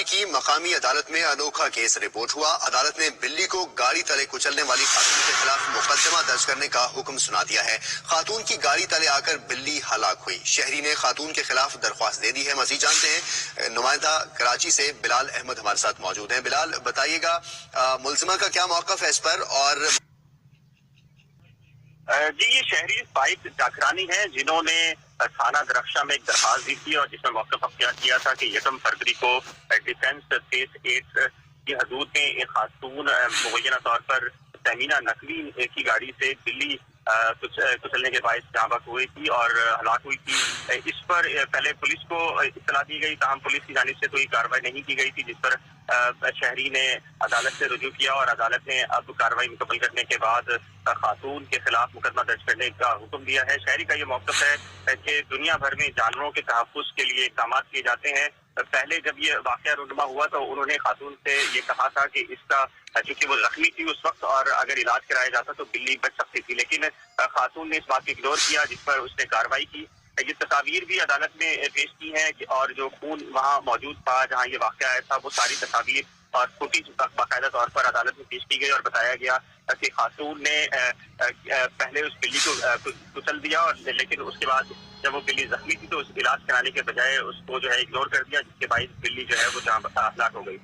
कराची की मकामी अदालत में अनोखा केस रिपोर्ट हुआ। अदालत ने बिल्ली को गाड़ी तले कुचलने वाली खातून के खिलाफ मुकदमा दर्ज करने का हुक्म सुना दिया है। खातून की गाड़ी तले आकर बिल्ली हलाक हुई। शहरी ने खातून के खिलाफ दरख्वास्त दे दी है। मजीद जानते हैं, नुमाइंदा कराची से बिलाल अहमद हमारे साथ मौजूद हैं। बिलाल, बताइएगा मुल्जिमा का क्या मौक़िफ़ है इस पर? और जी, ये शहरी फाइक जाखरानी है जिन्होंने थाना दरख्शा में एक दरखास्त दी थी और जिसमें मौक़िफ़ अख्तियार किया था कि 1 फरवरी को डिफेंस फेस 8 की हदूद में एक खातून मुबैना तौर पर तहमीना नकवी की गाड़ी से बिल्ली कुचलने के बायस जहाँ वक्त हुई थी और हलाक हुई थी। इस पर पहले पुलिस को इत्तला दी गई, ताहम पुलिस की जानिब से कोई कार्रवाई नहीं की गई थी, जिस पर शहरी ने अदालत से रुजू किया और अदालत ने अब कार्रवाई मुकम्मल करने के बाद खातून के खिलाफ मुकदमा दर्ज करने का हुक्म दिया है। शहरी का ये मौक़िफ़ है कि दुनिया भर में जानवरों के तहफ़्फ़ुज़ के लिए इक़दाम किए जाते हैं। पहले जब ये वाक़या रूनुमा हुआ तो उन्होंने खातून से ये कहा था कि इसका, चूँकि वो जख्मी थी उस वक्त और अगर इलाज कराया जाता तो बिल्ली बच सकती थी, लेकिन खातून ने इस बात को इग्नोर किया, जिस पर उसने कार्रवाई की। ये तस्वीर भी अदालत में पेश की है और जो खून वहाँ मौजूद था जहाँ ये वाक़या आया था, वो सारी तस्वीर और फुटेज बाकायदा तौर पर अदालत में पेश की गई और बताया गया कि खातून ने पहले उस बिल्ली को कुचल दिया और लेकिन उसके बाद जब वो बिल्ली जख्मी थी तो उस इलाज कराने के बजाय उसको जो है इग्नोर कर दिया, जिसके बाद बिल्ली जो है वो जहाँ हलाक हो गई।